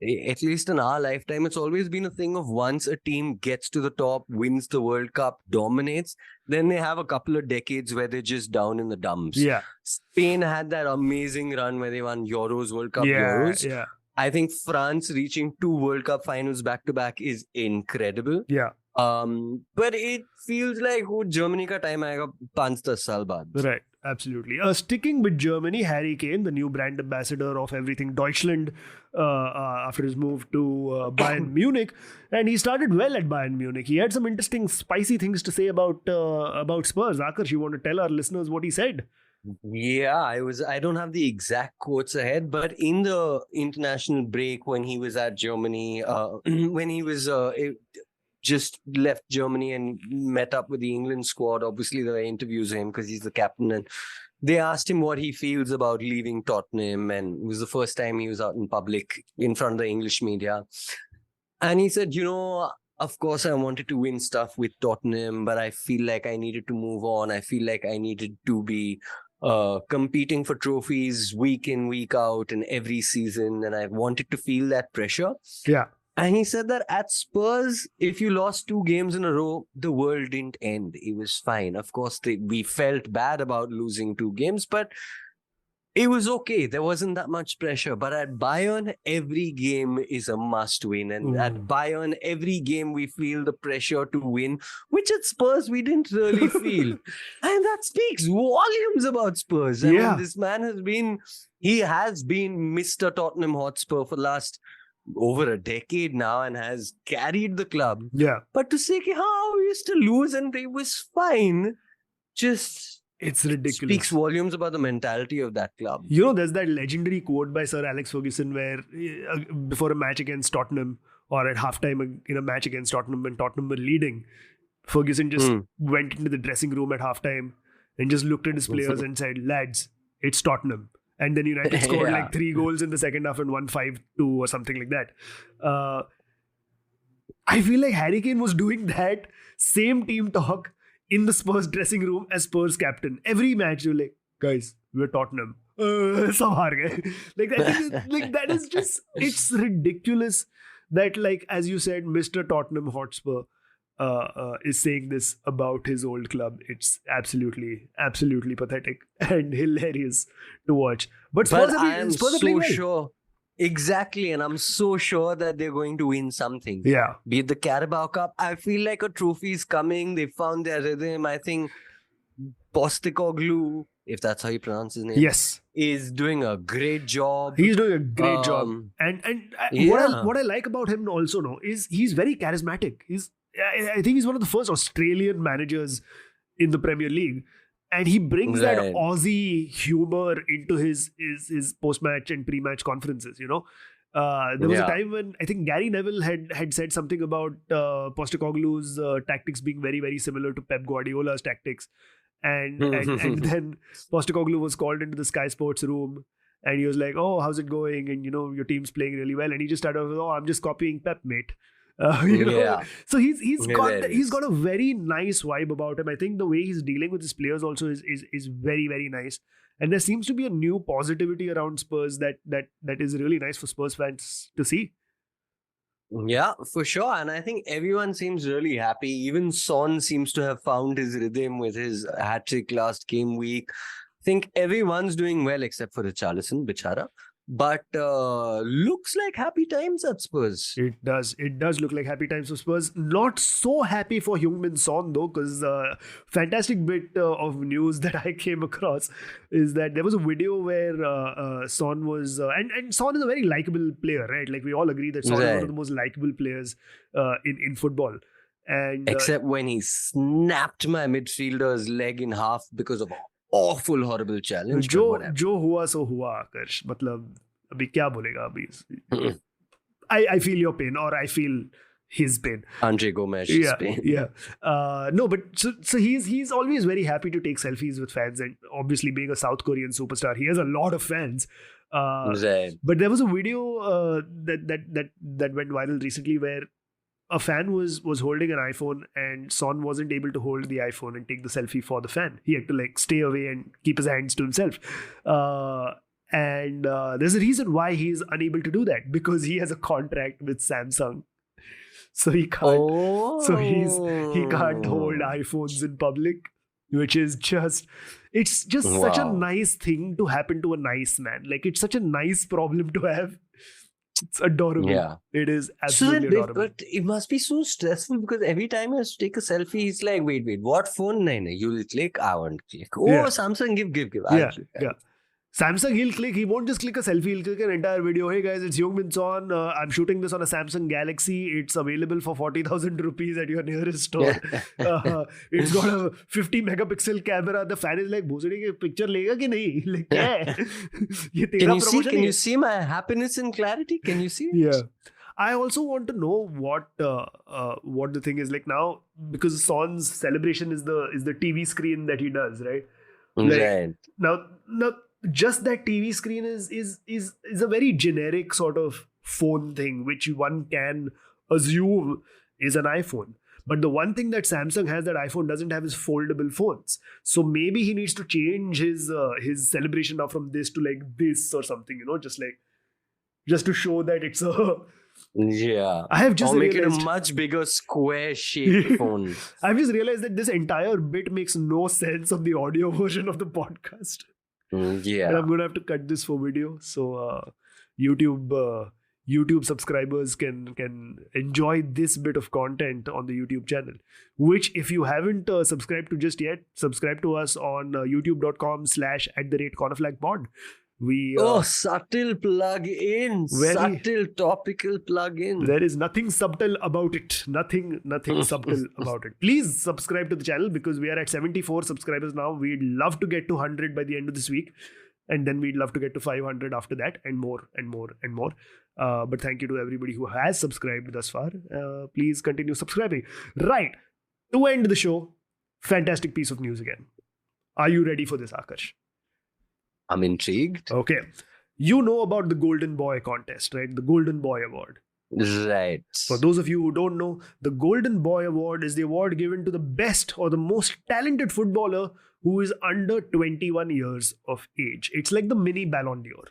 at least in our lifetime, it's always been a thing of once a team gets to the top, wins the World Cup, dominates, then they have a couple of decades where they're just down in the dumps. Yeah. Spain had that amazing run where they won Euros, World Cup Euros. Yeah. I think France reaching 2 World Cup finals back to back is incredible. Yeah. But it feels like Germany ka time aayega 5-10 saal baad. Right. Absolutely. Sticking with Germany, Harry Kane, the new brand ambassador of everything Deutschland, after his move to Bayern Munich, and he started well at Bayern Munich. He had some interesting, spicy things to say about Spurs. Aakarsh, you want to tell our listeners what he said? Yeah, I don't have the exact quotes ahead, but in the international break when he was at Germany, when he was just left Germany and met up with the England squad, obviously they interviews him because he's the captain, and they asked him what he feels about leaving Tottenham, and it was the first time he was out in public in front of the English media. And he said, of course, I wanted to win stuff with Tottenham, but I feel like I needed to move on. I feel like I needed to be competing for trophies week in, week out, and every season. And I wanted to feel that pressure. Yeah. And he said that at Spurs, if you lost 2 games in a row, the world didn't end. It was fine. Of course, we felt bad about losing 2 games, but It was okay. There wasn't that much pressure. But at Bayern, every game is a must win. And at Bayern, every game we feel the pressure to win, which at Spurs we didn't really feel. And that speaks volumes about Spurs. I mean, this man has been Mr. Tottenham Hotspur for the last over a decade now and has carried the club. Yeah. But to say, we used to lose and it was fine, it's ridiculous. Speaks volumes about the mentality of that club. You know, there's that legendary quote by Sir Alex Ferguson where before a match against Tottenham or at halftime in a match against Tottenham when Tottenham were leading, Ferguson just went into the dressing room at halftime and just looked at his players and said, lads, it's Tottenham. And then United scored like 3 goals in the second half and won 5-2 or something like that. I feel like Harry Kane was doing that same team talk in the Spurs dressing room as Spurs captain. Every match, you're like, guys, we're Tottenham. Sab haar gaye. That is just, it's ridiculous that, like, as you said, Mr. Tottenham Hotspur is saying this about his old club. It's absolutely pathetic and hilarious to watch. But Spurs are playing well. Sure. Exactly, and I'm so sure that they're going to win something. Yeah. Be it the Carabao Cup. I feel like a trophy is coming. They found their rhythm. I think Postecoglou, if that's how you pronounce his name, yes, is doing a great job. He's doing a great job. And what I like about him also is he's very charismatic. I think he's one of the first Australian managers in the Premier League. And he brings that Aussie humor into his post-match and pre-match conferences, you know. There was a time when I think Gary Neville had said something about Postecoglou's tactics being very, very similar to Pep Guardiola's tactics. And then Postecoglou was called into the Sky Sports room and he was like, oh, how's it going? And, you know, your team's playing really well. And he just started with, oh, I'm just copying Pep, mate. So he's got a very nice vibe about him. I think the way he's dealing with his players also is very, very nice. And there seems to be a new positivity around Spurs that is really nice for Spurs fans to see. Yeah, for sure. And I think everyone seems really happy. Even Son seems to have found his rhythm with his hat-trick last game week. I think everyone's doing well except for Richarlison, bichara. But looks like happy times at Spurs. It does look like happy times for Spurs. Not so happy for Heung-min Son though, because fantastic bit of news that I came across is that there was a video where Son was and Son is a very likable player, right? Like we all agree that Son is one of the most likable players in football. And except when he snapped my midfielder's leg in half because of awful horrible challenge. जो हुआ सो हुआ आकर्ष, मतलब अभी क्या बोलेगा अभी. I feel your pain, or I feel his pain. Andre Gomez's pain. Yeah. No, but so he's always very happy to take selfies with fans, and obviously being a South Korean superstar, he has a lot of fans. But there was a video that went viral recently where a fan was holding an iPhone and Son wasn't able to hold the iPhone and take the selfie for the fan. He had to like stay away and keep his hands to himself. And there's a reason why he's unable to do that, because he has a contract with Samsung. So he can't. So he can't hold iPhones in public, which is it's just such a nice thing to happen to a nice man. Like it's such a nice problem to have. It's adorable. Yeah. It is absolutely adorable. But it must be so stressful because every time he has to take a selfie, he's like, wait, what phone? No, you'll click, I won't click. Oh, Samsung, give. Yeah. Samsung, he'll click. He won't just click a selfie. He'll click an entire video. Hey guys, it's Heung-min Son. I'm shooting this on a Samsung Galaxy. It's available for 40,000 rupees at your nearest store. It's got a 50 megapixel camera. The fan is like, "Bhusadi ke picture lega ki nahi?" Like, Can you see my happiness and clarity? Can you see it? Yeah. I also want to know what the thing is like now, because Son's celebration is the TV screen that he does, right? Right. Now. Just that TV screen is a very generic sort of phone thing, which one can assume is an iPhone. But the one thing that Samsung has that iPhone doesn't have is foldable phones. So maybe he needs to change his celebration now from this to like this or something, you know, just to show that it's a... Yeah. I have just make it a much bigger square shaped phone. I've just realized that this entire bit makes no sense on the audio version of the podcast. And Yeah. I'm going to have to cut this for video. So YouTube subscribers can enjoy this bit of content on the YouTube channel, which if you haven't subscribed to just yet, subscribe to us on youtube.com/@cornerflagpod. We Subtle plug in. Very- Subtle topical plug in. there is nothing subtle about it. Nothing subtle about it. Please subscribe to the channel because we are at 74 subscribers now. We'd love to get to 100 by the end of this week. And then we'd love to get to 500 after that, and more and more and more. But thank you to everybody who has subscribed thus far. Please continue subscribing. Right. To end the show, fantastic piece of news again. Are you ready for this, Aakarsh? I'm intrigued. Okay. You know about the Golden Boy contest, right? The Golden Boy Award. Right. For those of you who don't know, the Golden Boy Award is the award given to the best or the most talented footballer who is under 21 years of age. It's like the mini Ballon d'Or,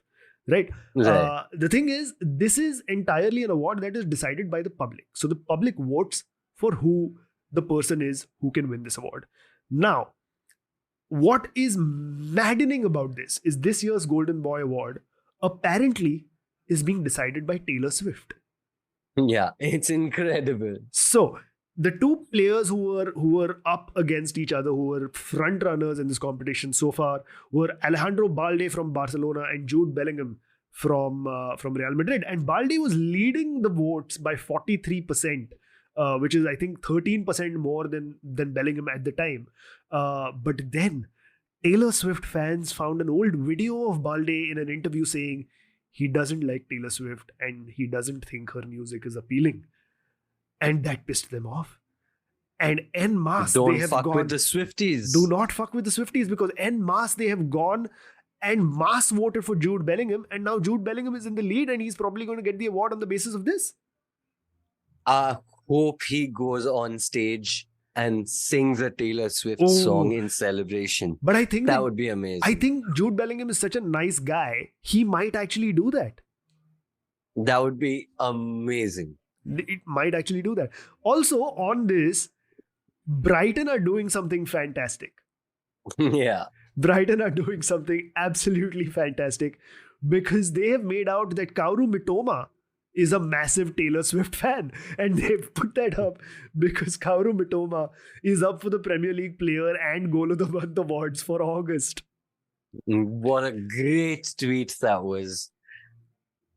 right? Right. The thing is, this is entirely an award that is decided by the public. So the public votes for who the person is who can win this award. Now, what is maddening about this is this year's Golden Boy Award apparently is being decided by Taylor Swift. Yeah, it's incredible. So the two players who were up against each other, who were front runners in this competition so far, were Alejandro Balde from Barcelona and Jude Bellingham from Real Madrid. And Balde was leading the votes by 43%, which is I think 13% more than Bellingham at the time. But then Taylor Swift fans found an old video of Balde in an interview saying he doesn't like Taylor Swift and he doesn't think her music is appealing. And that pissed them off. And en masse, Don't they have fuck gone. with the Swifties. Do not fuck with the Swifties, because en masse they have gone and mass voted for Jude Bellingham. And now Jude Bellingham is in the lead and he's probably going to get the award on the basis of this. I hope he goes on stage and sings a Taylor Swift Oh. song in celebration. But I think That would be amazing. I think Jude Bellingham is such a nice guy. He might actually do that. That would be amazing. It might actually do that. Also, on this, Brighton are doing something fantastic. Yeah. Brighton are doing something absolutely fantastic because they have made out that Kaoru Mitoma is a massive Taylor Swift fan. And they've put that up because Kaoru Mitoma is up for the Premier League Player and Goal of the Month awards for August. What a great tweet that was.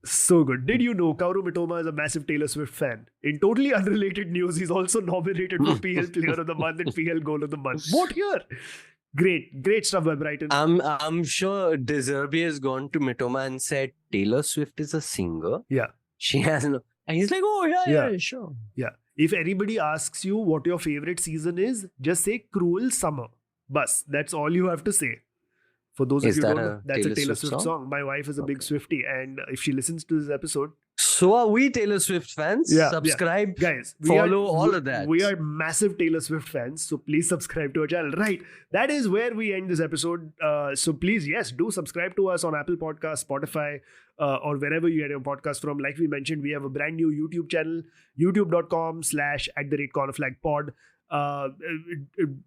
So good. Did you know Kaoru Mitoma is a massive Taylor Swift fan? In totally unrelated news, he's also nominated for PL Player of the Month and PL Goal of the Month. Vote here. Great stuff by Brighton. I'm sure De Zerbi has gone to Mitoma and said, Taylor Swift is a singer. Yeah. She has no. And he's like, oh, yeah, sure. Yeah. If anybody asks you what your favorite season is, just say Cruel Summer. Bus. That's all you have to say. For those Is of you who that don't know, a that's a Taylor Taylor Swift Swift song? song. My wife is a big Okay. Swiftie, and if she listens to this episode, So are we Taylor Swift fans? Yeah, Subscribe. guys, Follow all of that. We are massive Taylor Swift fans, so please subscribe to our channel. Right, that is where we end this episode. So please, yes, do subscribe to us on Apple Podcasts, Spotify, or wherever you get your podcast from. Like we mentioned, we have a brand new YouTube channel, youtube.com/@cornerflagpod.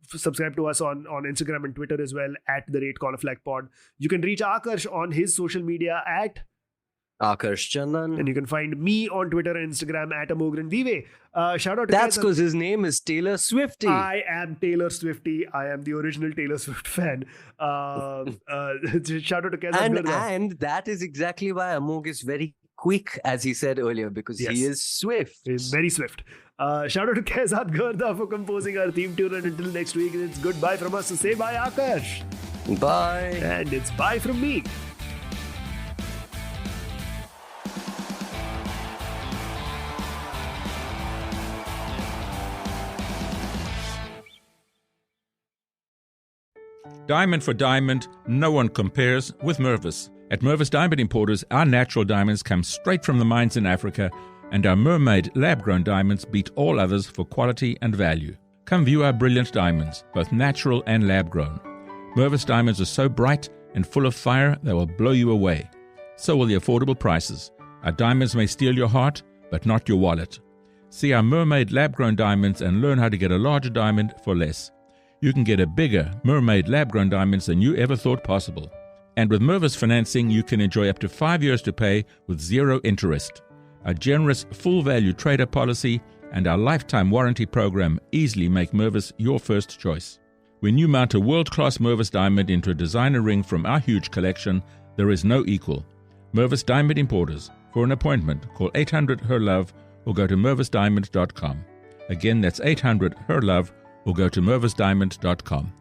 Subscribe to us on Instagram and Twitter as well @cornerflagpod. You can reach Aakarsh on his social media at, Aakarsh Chandan. and you can find me on Twitter and Instagram @Amogh and Aakarsh. Shout out to That's Keza. because his name is Taylor Swiftie. I am Taylor Swiftie. I am the original Taylor Swift fan. Shout out to Keza. and that is exactly why Amogh is very quick, as he said earlier, because Yes. he is swift. He's very swift. Shout out to Kezat Garda for composing our theme tune. And until next week, it's goodbye from us. So say bye, Aakarsh. Bye. And it's bye from me. Diamond for diamond, no one compares with Mervis. At Mervis Diamond Importers, our natural diamonds come straight from the mines in Africa, and our mermaid lab-grown diamonds beat all others for quality and value. Come view our brilliant diamonds, both natural and lab-grown. Mervis diamonds are so bright and full of fire they will blow you away. So will the affordable prices. Our diamonds may steal your heart, but not your wallet. See our mermaid lab-grown diamonds and learn how to get a larger diamond for less. You can get a bigger mermaid lab-grown diamonds than you ever thought possible. And with Mervis financing, you can enjoy up to 5 years to pay with 0 interest. A generous full-value trader policy and our lifetime warranty program easily make Mervis your first choice. When you mount a world-class Mervis diamond into a designer ring from our huge collection, there is no equal. Mervis Diamond Importers. For an appointment, call 800-HER-LOVE or go to mervisdiamond.com. Again, that's 800-HER-LOVE or go to mervisdiamond.com.